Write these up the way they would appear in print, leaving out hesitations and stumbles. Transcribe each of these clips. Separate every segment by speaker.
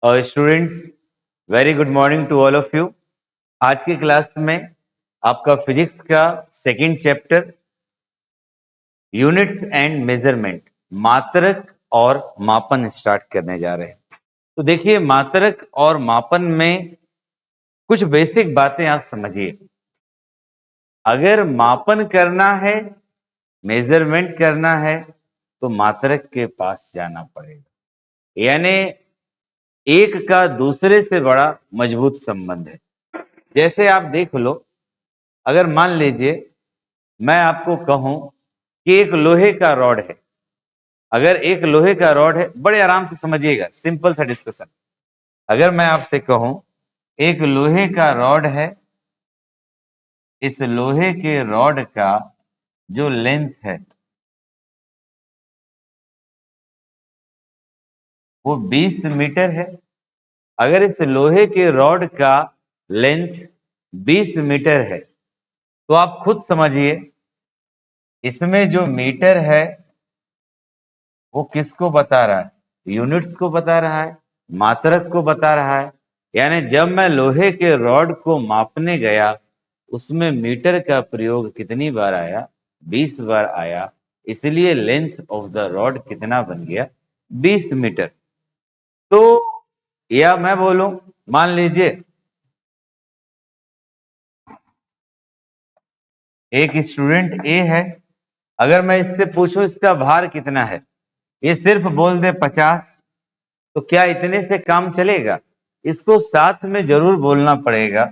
Speaker 1: Students, very good morning to all of you. आज की class में आपका फिजिक्स का second chapter units and measurement, मात्रक और मापन स्टार्ट करने जा रहे हैं। तो देखिए, मात्रक और मापन में कुछ बेसिक बातें आप समझिए। अगर मापन करना है, मेजरमेंट करना है, तो मात्रक के पास जाना पड़ेगा। यानी एक का दूसरे से बड़ा मजबूत संबंध है। जैसे आप देख लो, अगर मान लीजिए मैं आपको कहूं कि एक लोहे का रॉड है। अगर एक लोहे का रॉड है, बड़े आराम से समझिएगा, सिंपल सा डिस्कशन। अगर मैं आपसे कहूं एक लोहे का रॉड है, इस लोहे के रॉड का जो लेंथ है वो 20 मीटर है। अगर इस लोहे के रॉड का लेंथ 20 मीटर है, तो आप खुद समझिए इसमें जो मीटर है वो किसको बता रहा है? यूनिट्स को बता रहा है, मात्रक को बता रहा है। यानी जब मैं लोहे के रॉड को मापने गया, उसमें मीटर का प्रयोग कितनी बार आया? 20 बार आया। इसलिए लेंथ ऑफ द रॉड कितना बन गया? 20 मीटर। तो या मैं बोलूं, मान लीजिए एक स्टूडेंट ए है। अगर मैं इससे पूछूं इसका भार कितना है, ये सिर्फ बोल दे 50, तो क्या इतने से काम चलेगा? इसको साथ में जरूर बोलना पड़ेगा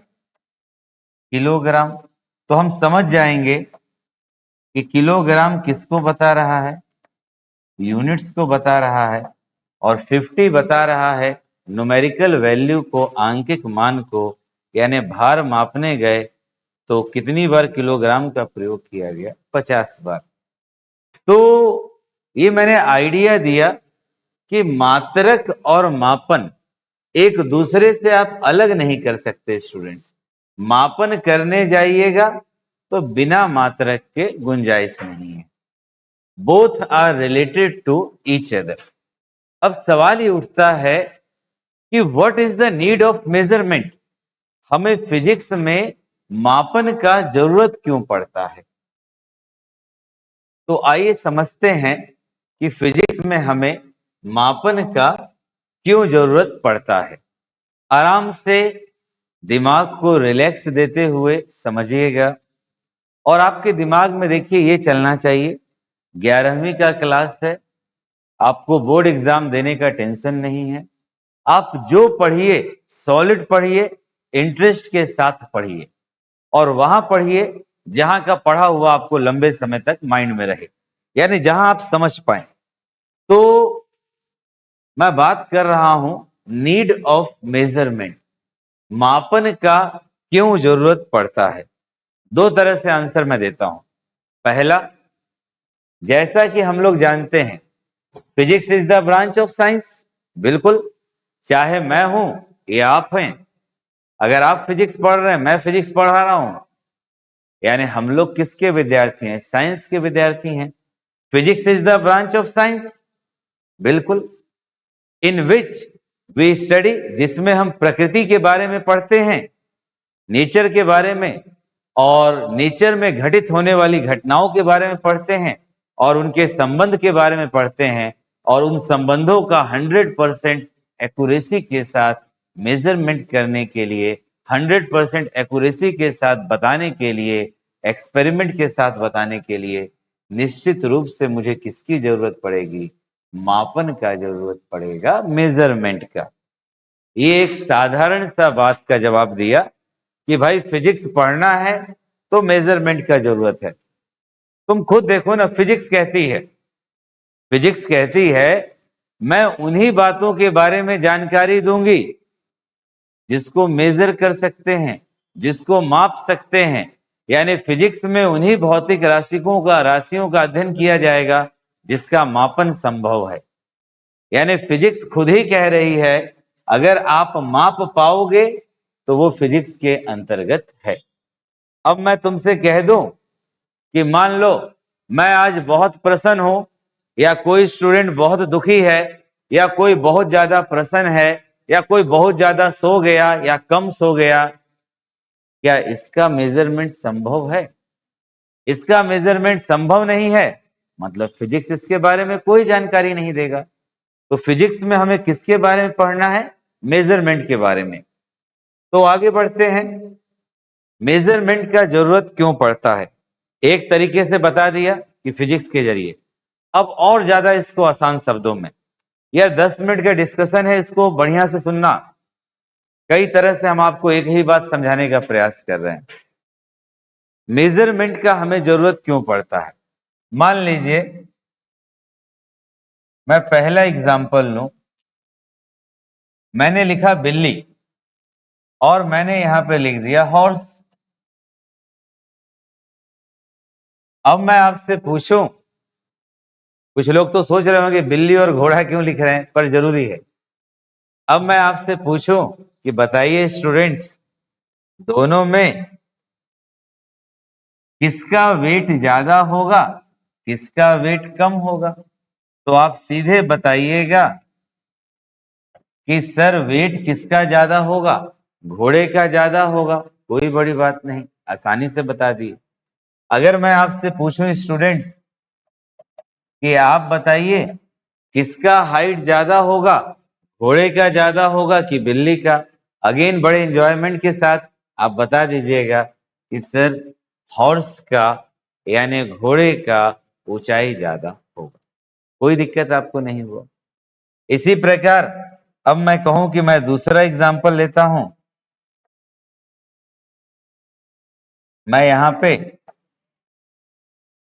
Speaker 1: किलोग्राम। तो हम समझ जाएंगे कि किलोग्राम किसको बता रहा है? यूनिट्स को बता रहा है। और 50 बता रहा है न्यूमेरिकल वैल्यू को, आंकिक मान को। यानी भार मापने गए तो कितनी बार किलोग्राम का प्रयोग किया गया? 50 बार। तो ये मैंने आइडिया दिया कि मात्रक और मापन एक दूसरे से आप अलग नहीं कर सकते। स्टूडेंट्स, मापन करने जाइएगा तो बिना मात्रक के गुंजाइश नहीं है। Both are related to each other. अब सवाल ये उठता है कि what is the need of measurement? हमें फिजिक्स में मापन का जरूरत क्यों पड़ता है? तो आइए समझते हैं कि फिजिक्स में हमें मापन का क्यों जरूरत पड़ता है। आराम से दिमाग को रिलैक्स देते हुए समझिएगा। और आपके दिमाग में देखिए ये चलना चाहिए, 11वीं का क्लास है, आपको बोर्ड एग्जाम देने का टेंशन नहीं है। आप जो पढ़िए सॉलिड पढ़िए, इंटरेस्ट के साथ पढ़िए, और वहां पढ़िए जहां का पढ़ा हुआ आपको लंबे समय तक माइंड में रहे, यानी जहां आप समझ पाए। तो मैं बात कर रहा हूं नीड ऑफ मेजरमेंट, मापन का क्यों जरूरत पड़ता है। दो तरह से आंसर मैं देता हूं। पहला, जैसा कि हम लोग जानते हैं physics is the branch of science. बिल्कुल, चाहे मैं हूं या आप हैं। अगर आप फिजिक्स पढ़ रहे हैं, मैं फिजिक्स पढ़ा रहा हूं, यानी हम लोग किसके विद्यार्थी हैं? साइंस के विद्यार्थी हैं। Physics is the branch of science. बिल्कुल, इन विच वी स्टडी, जिसमें हम प्रकृति के बारे में पढ़ते हैं, नेचर के बारे में, और नेचर में घटित होने वाली घटनाओं के बारे में पढ़ते हैं, और उनके संबंध के बारे में पढ़ते हैं, और उन संबंधों का 100% एक्यूरेसी के साथ मेजरमेंट करने के लिए, 100% एक्यूरेसी के साथ बताने के लिए, एक्सपेरिमेंट के साथ बताने के लिए निश्चित रूप से मुझे किसकी जरूरत पड़ेगी? मापन का जरूरत पड़ेगा, मेजरमेंट का। ये एक साधारण सा बात का जवाब दिया कि भाई फिजिक्स पढ़ना है तो मेजरमेंट का जरूरत है। तुम खुद देखो ना, फिजिक्स कहती है मैं उन्हीं बातों के बारे में जानकारी दूंगी जिसको मेजर कर सकते हैं, जिसको माप सकते हैं। यानी फिजिक्स में उन्हीं भौतिक राशियों का अध्ययन किया जाएगा जिसका मापन संभव है। यानी फिजिक्स खुद ही कह रही है अगर आप माप पाओगे तो वो फिजिक्स के अंतर्गत है। अब मैं तुमसे कह दूं कि मान लो मैं आज बहुत प्रसन्न हूं, या कोई स्टूडेंट बहुत दुखी है, या कोई बहुत ज्यादा प्रसन्न है, या कोई बहुत ज्यादा सो गया या कम सो गया, क्या इसका मेजरमेंट संभव है? इसका मेजरमेंट संभव नहीं है, मतलब फिजिक्स इसके बारे में कोई जानकारी नहीं देगा। तो फिजिक्स में हमें किसके बारे में पढ़ना है? मेजरमेंट के बारे में। तो आगे बढ़ते हैं, मेजरमेंट का जरूरत क्यों पड़ता है। एक तरीके से बता दिया कि फिजिक्स के जरिए। अब और ज्यादा इसको आसान शब्दों में, यह 10 मिनट का डिस्कशन है, इसको बढ़िया से सुनना। कई तरह से हम आपको एक ही बात समझाने का प्रयास कर रहे हैं। मेजरमेंट का हमें जरूरत क्यों पड़ता है? मान लीजिए मैं पहला एग्जांपल लूं, मैंने लिखा बिल्ली और मैंने यहां पे लिख दिया हॉर्स। अब मैं आपसे पूछूं, कुछ लोग तो सोच रहे होंगे बिल्ली और घोड़ा क्यों लिख रहे हैं, पर जरूरी है। अब मैं आपसे पूछूं कि बताइए स्टूडेंट्स, दोनों में किसका वेट ज्यादा होगा, किसका वेट कम होगा? तो आप सीधे बताइएगा कि सर वेट किसका ज्यादा होगा, घोड़े का ज्यादा होगा। कोई बड़ी बात नहीं, आसानी से बता दिए। अगर मैं आपसे पूछूं स्टूडेंट्स कि आप बताइए किसका हाइट ज्यादा होगा, घोड़े का ज्यादा होगा कि बिल्ली का? अगेन बड़े एंजॉयमेंट के साथ आप बता दीजिएगा कि सर हॉर्स का यानी घोड़े का ऊंचाई ज्यादा होगा। कोई दिक्कत आपको नहीं हुआ। इसी प्रकार अब मैं कहूं कि मैं दूसरा एग्जांपल लेता हूं, मैं यहां पे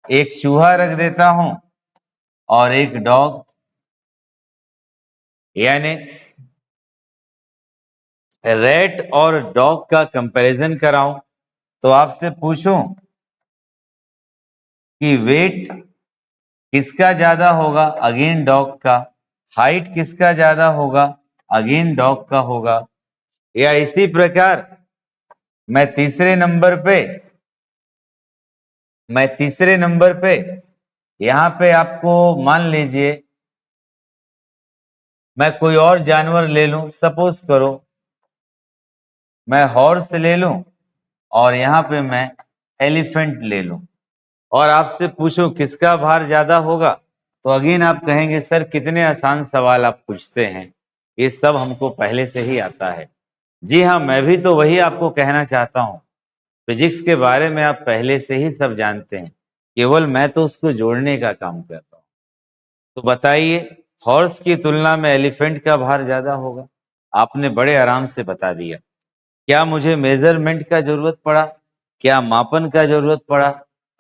Speaker 1: एक चूहा रख देता हूं और एक डॉग, यानी रैट और डॉग का कंपैरिजन कराऊं। तो आपसे पूछूं कि वेट किसका ज्यादा होगा, अगेन डॉग का। हाइट किसका ज्यादा होगा, अगेन डॉग का होगा। या इसी प्रकार मैं तीसरे नंबर पे यहां पे आपको मान लीजिए मैं कोई और जानवर ले लूं, सपोज करो मैं हॉर्स ले लूं और यहां पे मैं एलिफेंट ले लूं और आपसे पूछूं किसका भार ज्यादा होगा। तो अगेन आप कहेंगे सर कितने आसान सवाल आप पूछते हैं, ये सब हमको पहले से ही आता है। जी हाँ, मैं भी तो वही आपको कहना चाहता हूं। फिजिक्स के बारे में आप पहले से ही सब जानते हैं, केवल मैं तो उसको जोड़ने का काम कर रहा हूं। तो बताइए हॉर्स की तुलना में एलिफेंट का भार ज्यादा होगा। आपने बड़े आराम से बता दिया। क्या मुझे मेजरमेंट का जरूरत पड़ा, क्या मापन का जरूरत पड़ा?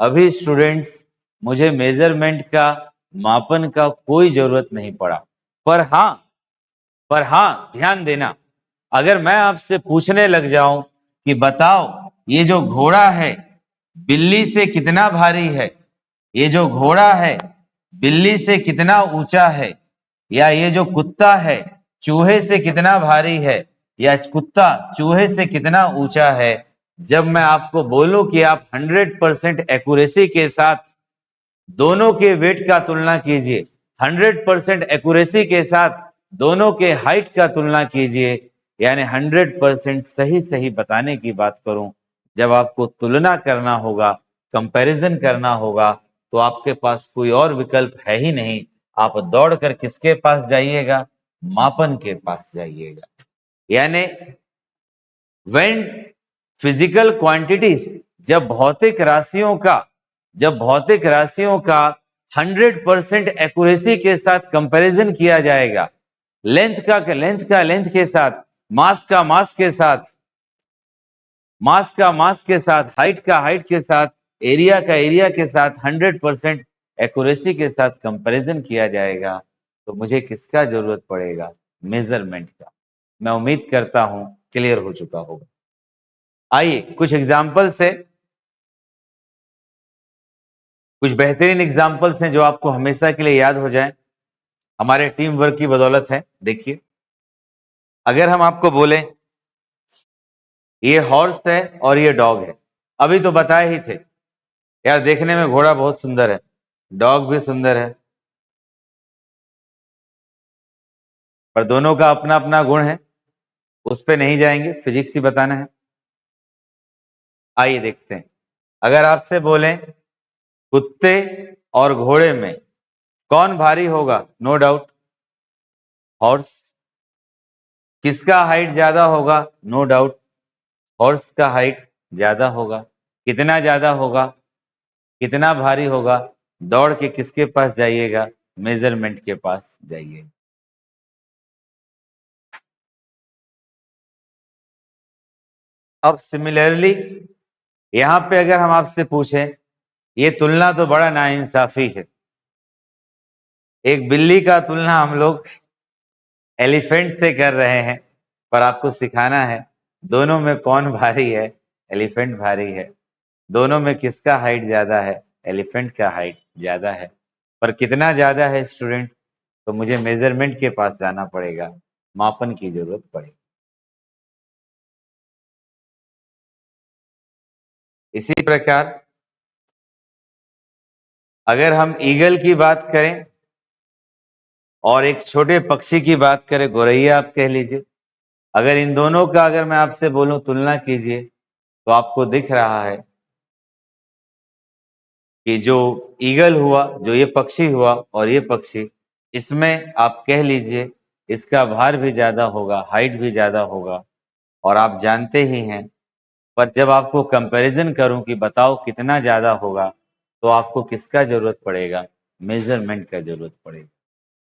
Speaker 1: अभी स्टूडेंट्स मुझे मेजरमेंट का, मापन का कोई जरूरत नहीं पड़ा। पर हाँ, ध्यान देना, अगर मैं आपसे पूछने लग जाऊं कि बताओ ये जो घोड़ा है बिल्ली से कितना भारी है, ये जो घोड़ा है बिल्ली से कितना ऊंचा है, या ये जो कुत्ता है चूहे से कितना भारी है, या कुत्ता चूहे से कितना ऊंचा है, जब मैं आपको बोलूं कि आप 100% एक्यूरेसी के साथ दोनों के वेट का तुलना कीजिए, 100% एक्यूरेसी के साथ दोनों के हाइट का तुलना कीजिए, यानी 100% सही सही बताने की बात करूं, जब आपको तुलना करना होगा, कंपैरिजन करना होगा, तो आपके पास कोई और विकल्प है ही नहीं। आप दौड़कर किसके पास जाइएगा? मापन के पास जाइएगा। यानी व्हेन फिजिकल क्वांटिटीज, जब भौतिक राशियों का 100% एक्यूरेसी के साथ कंपैरिजन किया जाएगा, लेंथ के साथ, मास का मास के साथ, हाइट का हाइट के साथ, एरिया का एरिया के साथ 100% एक्यूरेसी के साथ कंपैरिजन किया जाएगा, तो मुझे किसका जरूरत पड़ेगा? मेजरमेंट का। मैं उम्मीद करता हूं क्लियर हो चुका होगा। आइए कुछ एग्जाम्पल से, कुछ बेहतरीन एग्जाम्पल्स हैं जो आपको हमेशा के लिए याद हो जाए, हमारे टीम वर्क की बदौलत है। देखिए, अगर हम आपको बोले ये हॉर्स है और ये डॉग है, अभी तो बताए ही थे यार, देखने में घोड़ा बहुत सुंदर है, डॉग भी सुंदर है, पर दोनों का अपना अपना गुण है, उस पे नहीं जाएंगे, फिजिक्स ही बताना है। आइए देखते हैं। अगर आपसे बोलें कुत्ते और घोड़े में कौन भारी होगा, नो डाउट हॉर्स। किसका हाइट ज्यादा होगा, नो डाउट हॉर्स का हाइट ज्यादा होगा। कितना ज्यादा होगा, कितना भारी होगा, दौड़ के किसके पास जाइएगा, मेजरमेंट के पास जाइए। अब सिमिलरली यहां पे अगर हम आपसे पूछें, ये तुलना तो बड़ा नाइंसाफी है। एक बिल्ली का तुलना हम लोग एलिफेंट से कर रहे हैं, पर आपको सिखाना है दोनों में कौन भारी है, एलिफेंट भारी है। दोनों में किसका हाइट ज्यादा है, एलिफेंट का हाइट ज्यादा है। पर कितना ज्यादा है स्टूडेंट, तो मुझे मेजरमेंट के पास जाना पड़ेगा, मापन की जरूरत पड़ेगी। इसी प्रकार अगर हम ईगल की बात करें और एक छोटे पक्षी की बात करें, गोरैया आप कह लीजिए, अगर इन दोनों का अगर मैं आपसे बोलूं तुलना कीजिए, तो आपको दिख रहा है कि जो ईगल हुआ, जो ये पक्षी हुआ और ये पक्षी, इसमें आप कह लीजिए इसका भार भी ज्यादा होगा, हाइट भी ज्यादा होगा। और आप जानते ही हैं, पर जब आपको कंपैरिजन करूं कि बताओ कितना ज्यादा होगा, तो आपको किसका जरूरत पड़ेगा, मेजरमेंट का जरूरत पड़ेगा।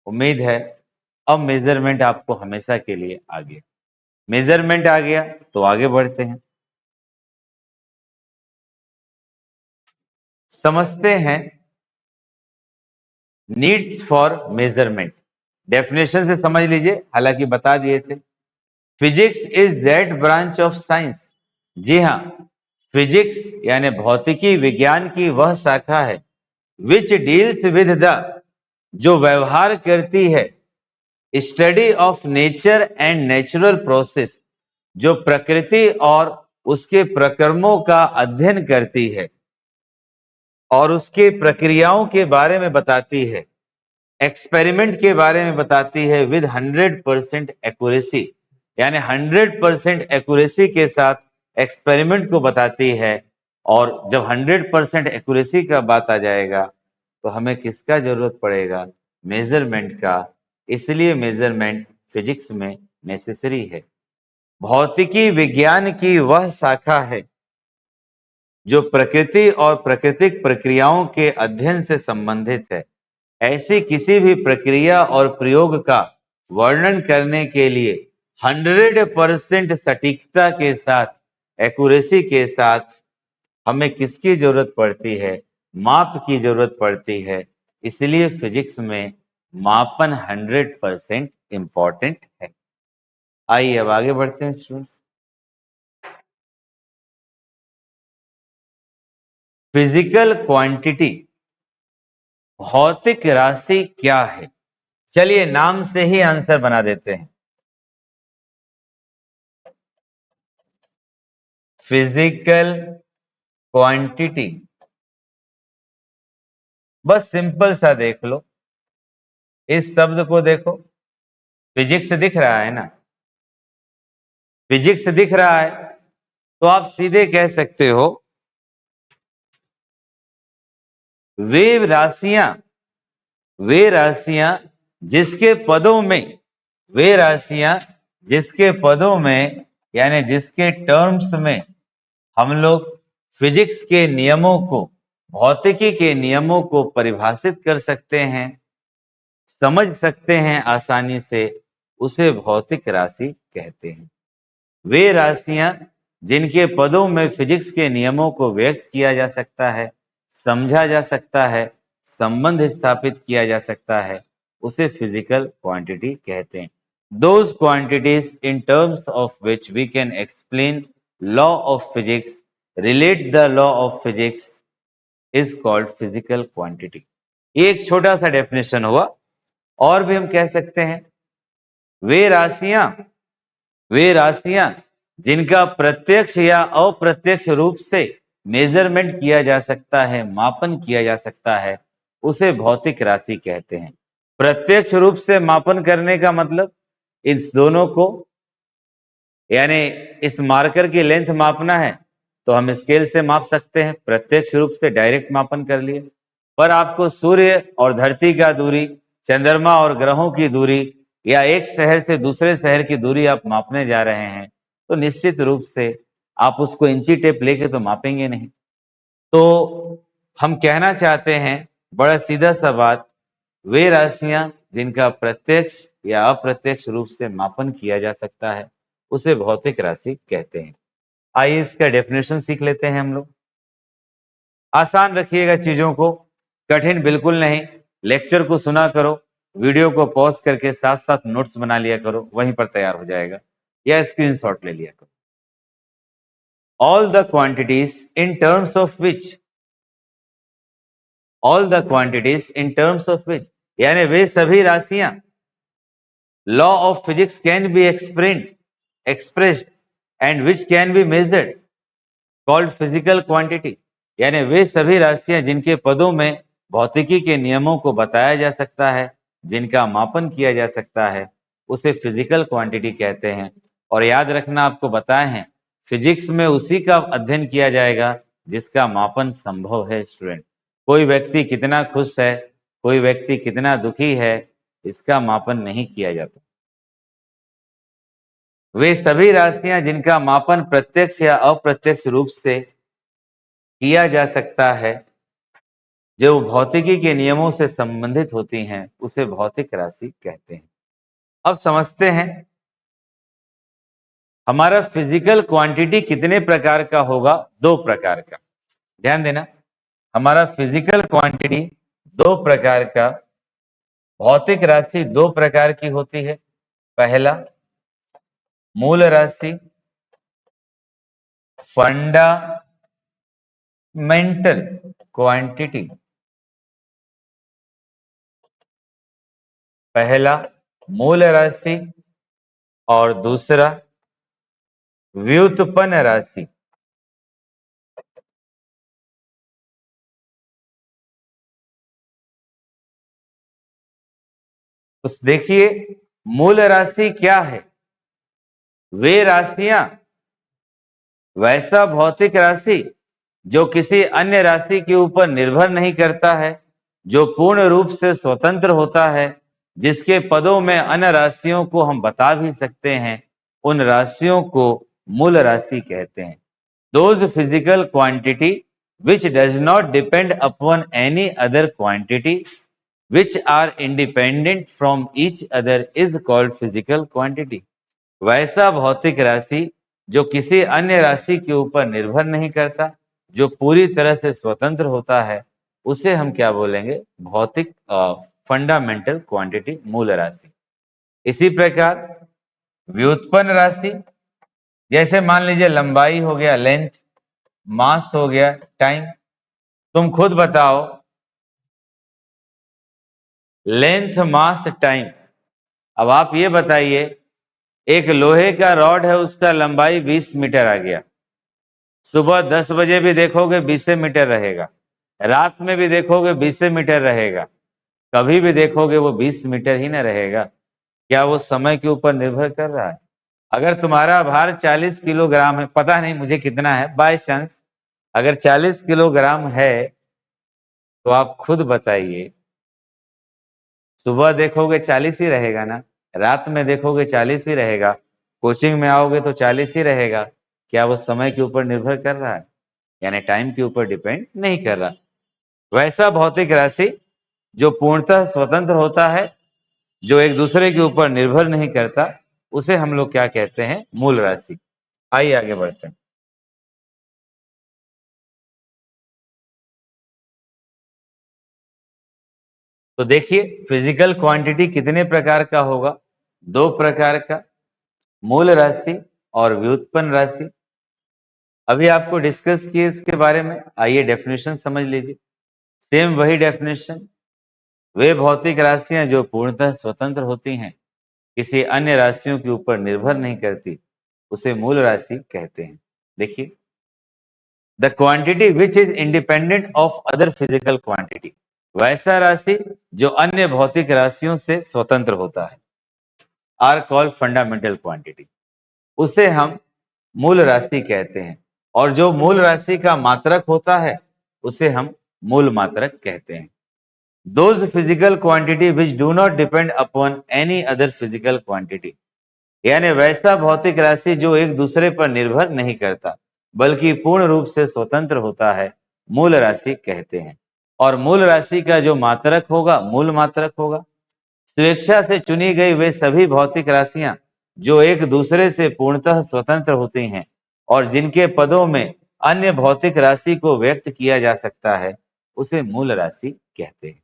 Speaker 1: उम्मीद है अब मेजरमेंट आपको हमेशा के लिए आ गया। मेजरमेंट आ गया तो आगे बढ़ते हैं, समझते हैं नीड फॉर मेजरमेंट। डेफिनेशन से समझ लीजिए, हालांकि बता दिए थे। Physics is that branch of science. जी हाँ, फिजिक्स यानी भौतिकी विज्ञान की वह शाखा है विच डील्स विद द, जो व्यवहार करती है, study of nature and natural process, जो प्रकृति और उसके प्रक्रमों का अध्ययन करती है और उसके प्रक्रियाओं के बारे में बताती है, एक्सपेरिमेंट के बारे में बताती है विद 100% एक्यूरेसी, यानी 100% एक्यूरेसी के साथ एक्सपेरिमेंट को बताती है। और जब 100% एक्यूरेसी का बात आ जाएगा, तो हमें किसका जरूरत पड़ेगा, मेजरमेंट का। इसलिए मेजरमेंट फिजिक्स में नेसेसरी है। भौतिकी विज्ञान की वह शाखा है जो प्रकृति और प्राकृतिक प्रक्रियाओं के अध्ययन से संबंधित है। ऐसी किसी भी प्रक्रिया और प्रयोग का वर्णन करने के लिए 100% सटीकता के साथ, एक्यूरेसी के साथ हमें किसकी जरूरत पड़ती है, माप की जरूरत पड़ती है। इसलिए फिजिक्स में मापन 100% इंपॉर्टेंट है। आइए अब आगे बढ़ते हैं स्टूडेंट्स। फिजिकल क्वांटिटी, भौतिक राशि क्या है? चलिए नाम से ही आंसर बना देते हैं। फिजिकल क्वांटिटी, बस सिंपल सा देख लो, इस शब्द को देखो, फिजिक्स दिख रहा है ना, फिजिक्स दिख रहा है, तो आप सीधे कह सकते हो वे राशियां, वे राशियां जिसके पदों में, वे राशियां जिसके पदों में यानी जिसके टर्म्स में हम लोग फिजिक्स के नियमों को, भौतिकी के नियमों को परिभाषित कर सकते हैं, समझ सकते हैं आसानी से, उसे भौतिक राशि कहते हैं। वे राशियां जिनके पदों में फिजिक्स के नियमों को व्यक्त किया जा सकता है, समझा जा सकता है, संबंध स्थापित किया जा सकता है, उसे फिजिकल क्वांटिटी कहते हैं। Those quantities in terms of which we can explain law of physics, relate the law of physics is called physical quantity। ये एक छोटा सा डेफिनेशन हुआ। और भी हम कह सकते हैं वे राशियां, वे राशियां जिनका प्रत्यक्ष या अप्रत्यक्ष रूप से मेजरमेंट किया जा सकता है, मापन किया जा सकता है, उसे भौतिक राशि कहते हैं। प्रत्यक्ष रूप से मापन करने का मतलब इन दोनों को, यानी इस मार्कर की लेंथ मापना है तो हम स्केल से माप सकते हैं, प्रत्यक्ष रूप से डायरेक्ट मापन कर लिए। पर आपको सूर्य और धरती का दूरी, चंद्रमा और ग्रहों की दूरी, या एक शहर से दूसरे शहर की दूरी आप मापने जा रहे हैं, तो निश्चित रूप से आप उसको इंची टेप लेके तो मापेंगे नहीं। तो हम कहना चाहते हैं, बड़ा सीधा सा बात, वे राशियां जिनका प्रत्यक्ष या अप्रत्यक्ष रूप से मापन किया जा सकता है उसे भौतिक राशि कहते हैं। आइए इसका डेफिनेशन सीख लेते हैं हम लोग। आसान रखिएगा चीजों को, कठिन बिल्कुल नहीं। लेक्चर को सुना करो, वीडियो को पॉज करके साथ साथ नोट्स बना लिया करो, वहीं पर तैयार हो जाएगा, या स्क्रीनशॉट ले लिया करो। All the quantities in terms of which, all the quantities in terms of which, यानी वे सभी राशियां, law of physics can be expressed and which can be measured called physical quantity, यानी वे सभी राशियां जिनके पदों में भौतिकी के नियमों को बताया जा सकता है, जिनका मापन किया जा सकता है, उसे फिजिकल क्वांटिटी कहते हैं। और याद रखना, आपको बताए हैं फिजिक्स में उसी का अध्ययन किया जाएगा जिसका मापन संभव है। स्टूडेंट, कोई व्यक्ति कितना खुश है, कोई व्यक्ति कितना दुखी है, इसका मापन नहीं किया जाता। वे सभी राशियां जिनका मापन प्रत्यक्ष या अप्रत्यक्ष रूप से किया जा सकता है, जो भौतिकी के नियमों से संबंधित होती हैं, उसे भौतिक राशि कहते हैं। अब समझते हैं हमारा फिजिकल क्वांटिटी कितने प्रकार का होगा। 2 प्रकार का। ध्यान देना, हमारा फिजिकल क्वांटिटी 2 प्रकार का, भौतिक राशि 2 प्रकार की होती है। पहला मूल राशि, फंडामेंटल क्वांटिटी, पहला मूल राशि और दूसरा व्युत्पन्न राशि। तो देखिए, मूल राशि क्या है? वे राशियां, वैसा भौतिक राशि जो किसी अन्य राशि के ऊपर निर्भर नहीं करता है, जो पूर्ण रूप से स्वतंत्र होता है, जिसके पदों में अन्य राशियों को हम बता भी सकते हैं, उन राशियों को मूल राशि कहते हैं। Those physical quantity which does not depend upon any other quantity, which are independent from each other, is called physical quantity. वैसा भौतिक राशि जो किसी अन्य राशि के ऊपर निर्भर नहीं करता, जो पूरी तरह से स्वतंत्र होता है, उसे हम क्या बोलेंगे? भौतिक फंडामेंटल क्वांटिटी, मूल राशि। इसी प्रकार व्युत्पन्न राशि, जैसे मान लीजिए लंबाई हो गया, लेंथ, मास हो गया, टाइम। तुम खुद बताओ, लेंथ, मास, टाइम। अब आप ये बताइए, एक लोहे का रॉड है, उसका लंबाई 20 मीटर आ गया। सुबह 10 बजे भी देखोगे 20 मीटर रहेगा, रात में भी देखोगे 20 मीटर रहेगा, कभी भी देखोगे वो 20 मीटर ही ना रहेगा। क्या वो समय के ऊपर निर्भर कर रहा है? अगर तुम्हारा भार 40 किलोग्राम है, पता नहीं मुझे कितना है, बाय चांस अगर 40 किलोग्राम है, तो आप खुद बताइए, सुबह देखोगे 40 ही रहेगा ना, रात में देखोगे 40 ही रहेगा, कोचिंग में आओगे तो 40 ही रहेगा। क्या वो समय के ऊपर निर्भर कर रहा है? यानी टाइम के ऊपर डिपेंड नहीं कर रहा। वैसा भौतिक राशि जो पूर्णतः स्वतंत्र होता है, जो एक दूसरे के ऊपर निर्भर नहीं करता, उसे हम लोग क्या कहते हैं? मूल राशि। आइए आगे बढ़ते हैं। तो देखिए, फिजिकल क्वांटिटी कितने प्रकार का होगा? 2 प्रकार का, मूल राशि और व्युत्पन्न राशि। अभी आपको डिस्कस किए इसके बारे में, आइए डेफिनेशन समझ लीजिए। सेम वही डेफिनेशन, वे भौतिक राशियां जो पूर्णतः स्वतंत्र होती हैं, किसी अन्य राशियों के ऊपर निर्भर नहीं करती, उसे मूल राशि कहते हैं। देखिए, the quantity which is independent of other physical quantity, वैसा राशि जो अन्य भौतिक राशियों से स्वतंत्र होता है। आर कॉल्ड फंडामेंटल क्वांटिटी, उसे हम मूल राशि कहते हैं। और जो मूल राशि का मात्रक होता है उसे हम मूल मात्रक कहते हैं। Those physical quantity which do not depend upon any other physical quantity, यानी वैसा भौतिक राशि जो एक दूसरे पर निर्भर नहीं करता बल्कि पूर्ण रूप से स्वतंत्र होता है, मूल राशि कहते हैं। और मूल राशि का जो मात्रक होगा मूल मात्रक होगा। स्वेच्छा से चुनी गई वे सभी भौतिक राशियां जो एक दूसरे से पूर्णतः स्वतंत्र होती हैं और जिनके पदों में अन्य भौतिक राशि को व्यक्त किया जा सकता है, उसे मूल राशि कहते हैं।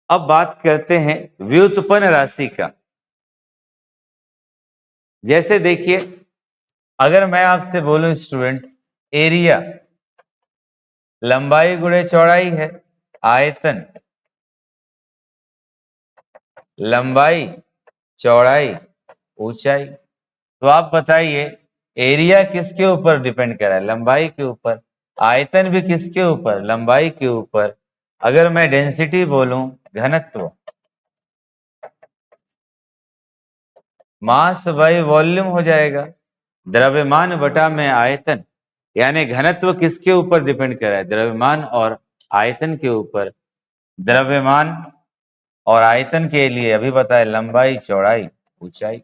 Speaker 1: अब बात करते हैं व्युत्पन्न राशि का। जैसे देखिए, अगर मैं आपसे बोलूं स्टूडेंट्स, एरिया लंबाई गुणे चौड़ाई है, आयतन लंबाई चौड़ाई ऊंचाई, तो आप बताइए एरिया किसके ऊपर डिपेंड कर रहा है? लंबाई के ऊपर। आयतन भी किसके ऊपर? लंबाई के ऊपर। अगर मैं डेंसिटी बोलूं, घनत्व, मास बाई वॉल्यूम हो जाएगा, द्रव्यमान बटा में आयतन, यानी घनत्व किसके ऊपर डिपेंड कर रहा है? द्रव्यमान और आयतन के ऊपर। द्रव्यमान और आयतन के लिए अभी बताए लंबाई चौड़ाई ऊंचाई।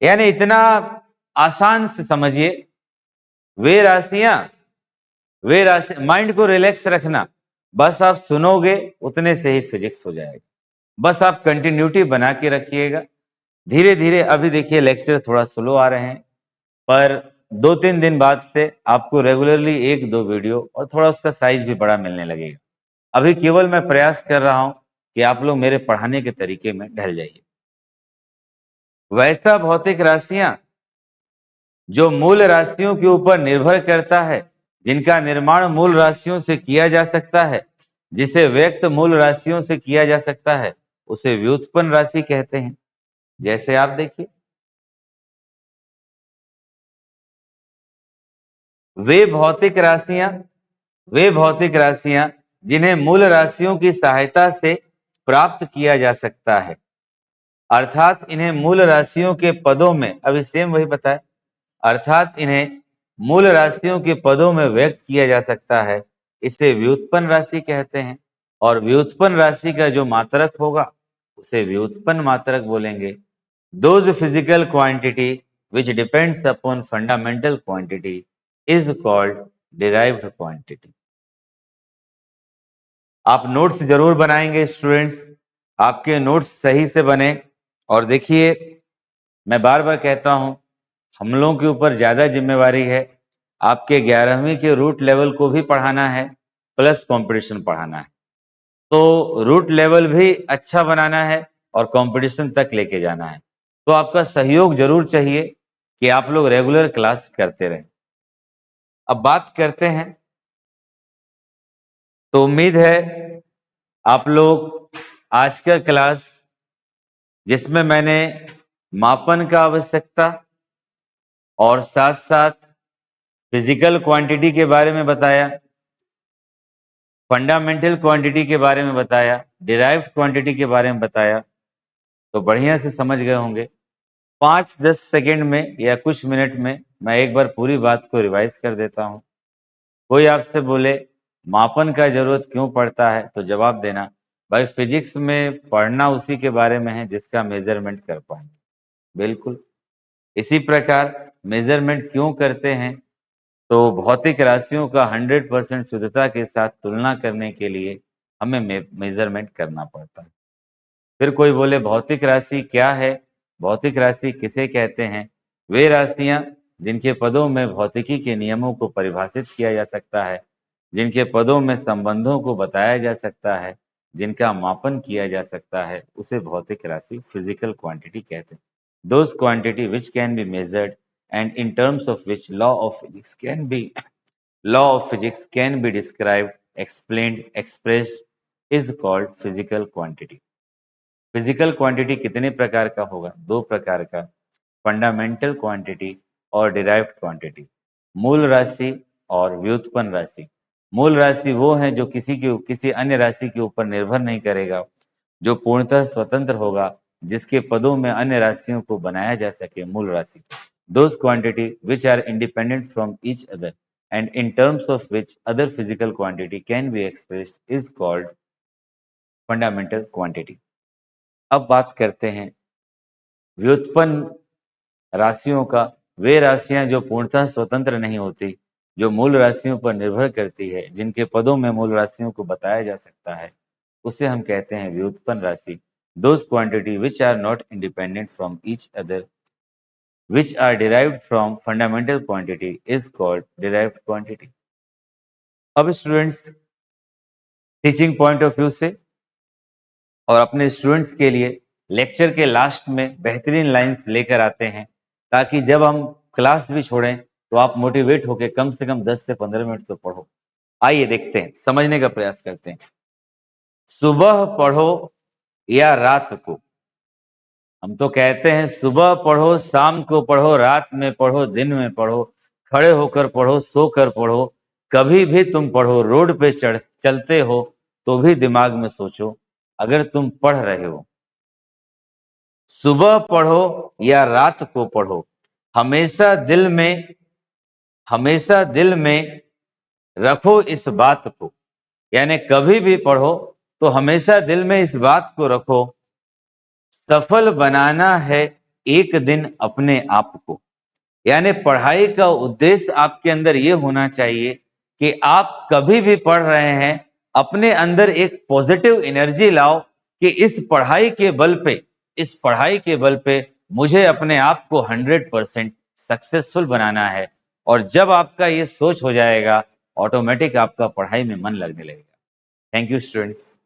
Speaker 1: यानी इतना आसान से समझिए, वे राशियां, वे राशि, माइंड को रिलैक्स रखना, बस आप सुनोगे उतने से ही फिजिक्स हो जाएगा। बस आप कंटिन्यूटी बना के रखिएगा। धीरे धीरे, अभी देखिए लेक्चर थोड़ा स्लो आ रहे हैं, पर 2-3 दिन बाद से आपको रेगुलरली 1-2 वीडियो और थोड़ा उसका साइज भी बड़ा मिलने लगेगा। अभी केवल मैं प्रयास कर रहा हूं कि आप लोग मेरे पढ़ाने के तरीके में ढल जाइए। वैसा भौतिक राशियां जो मूल राशियों के ऊपर निर्भर करता है, जिनका निर्माण मूल राशियों से किया जा सकता है, जिसे व्यक्त मूल राशियों से किया जा सकता है, उसे व्युत्पन्न राशि कहते हैं। जैसे आप देखिए, वे भौतिक राशियां जिन्हें मूल राशियों की सहायता से प्राप्त किया जा सकता है, अर्थात इन्हें मूल राशियों के पदों में, अभी सेम वही बताए, अर्थात इन्हें मूल राशियों के पदों में व्यक्त किया जा सकता है, इसे व्युत्पन्न राशि कहते हैं। और व्युत्पन्न राशि का जो मात्रक होगा उसे व्युत्पन्न मात्रक बोलेंगे। Those physical quantity which depends upon fundamental quantity is called derived quantity. आप नोट्स जरूर बनाएंगे स्टूडेंट्स, आपके नोट्स सही से बने। और देखिए, मैं बार बार कहता हूं, हम लोगों के ऊपर ज्यादा जिम्मेवारी है। आपके 11वीं के रूट लेवल को भी पढ़ाना है, प्लस कंपटीशन पढ़ाना है। तो रूट लेवल भी अच्छा बनाना है और कंपटीशन तक लेके जाना है। तो आपका सहयोग जरूर चाहिए कि आप लोग रेगुलर क्लास करते रहें। अब बात करते हैं, तो उम्मीद है आप लोग आज का क्लास, जिसमें मैंने मापन का आवश्यकता और साथ साथ फिजिकल क्वांटिटी के बारे में बताया, फंडामेंटल क्वांटिटी के बारे में बताया, डिराइव्ड क्वांटिटी के बारे में बताया, तो बढ़िया से समझ गए होंगे। 5-10 सेकेंड में या कुछ मिनट में मैं एक बार पूरी बात को रिवाइज कर देता हूं। कोई आपसे बोले मापन का जरूरत क्यों पड़ता है, तो जवाब देना, भाई फिजिक्स में पढ़ना उसी के बारे में है जिसका मेजरमेंट कर पाएंगे। बिल्कुल इसी प्रकार मेजरमेंट क्यों करते हैं, तो भौतिक राशियों का 100% शुद्धता के साथ तुलना करने के लिए हमें मेजरमेंट करना पड़ता है। फिर कोई बोले भौतिक राशि क्या है, भौतिक राशि किसे कहते हैं? वे राशियां जिनके पदों में भौतिकी के नियमों को परिभाषित किया जा सकता है, जिनके पदों में संबंधों को बताया जा सकता है, जिनका मापन किया जा सकता है, उसे भौतिक राशि फिजिकल क्वांटिटी कहते हैं। Those quantity which can be measured and in terms of which law of physics can be described, explained, expressed is called physical quantity. Physical quantity कितने प्रकार का होगा? 2 प्रकार का, फंडामेंटल क्वांटिटी और डिराइव्ड क्वांटिटी, मूल राशि और व्युत्पन्न राशि। मूल राशि वो है जो किसी अन्य राशि के ऊपर निर्भर नहीं करेगा, जो पूर्णतः स्वतंत्र होगा, जिसके पदों में अन्य राशियों को बनाया जा सके, मूल राशि। Those quantity which are independent from each other and in terms of which other physical quantity can be expressed is called fundamental quantity। अब बात करते हैं व्युत्पन्न राशियों का। वे राशियां जो पूर्णतः स्वतंत्र नहीं होती, जो मूल राशियों पर निर्भर करती है, जिनके पदों में मूल राशियों को बताया जा सकता है, उसे हम कहते हैं व्युत्पन्न राशि। Those quantity which are not independent from each other which are derived from fundamental quantity is called derived quantity। अब students teaching point of view से और अपने स्टूडेंट्स के लिए लेक्चर के लास्ट में बेहतरीन लाइंस लेकर आते हैं, ताकि जब हम क्लास भी छोड़ें तो आप मोटिवेट होकर कम से कम 10 से 15 मिनट तो पढ़ो। आइए देखते हैं, समझने का प्रयास करते हैं। सुबह पढ़ो या रात को, हम तो कहते हैं सुबह पढ़ो, शाम को पढ़ो, रात में पढ़ो, दिन में पढ़ो, खड़े होकर पढ़ो, सोकर पढ़ो, कभी भी तुम पढ़ो, रोड पे चलते हो तो भी दिमाग में सोचो अगर तुम पढ़ रहे हो। सुबह पढ़ो या रात को पढ़ो, हमेशा दिल में रखो इस बात को, यानी कभी भी पढ़ो तो हमेशा दिल में इस बात को रखो, सफल बनाना है एक दिन अपने आप को। यानी पढ़ाई का उद्देश्य आपके अंदर ये होना चाहिए कि आप कभी भी पढ़ रहे हैं, अपने अंदर एक पॉजिटिव एनर्जी लाओ कि इस पढ़ाई के बल पे मुझे अपने आप को 100% सक्सेसफुल बनाना है। और जब आपका ये सोच हो जाएगा, ऑटोमेटिक आपका पढ़ाई में मन लगने लगेगा। Thank you students.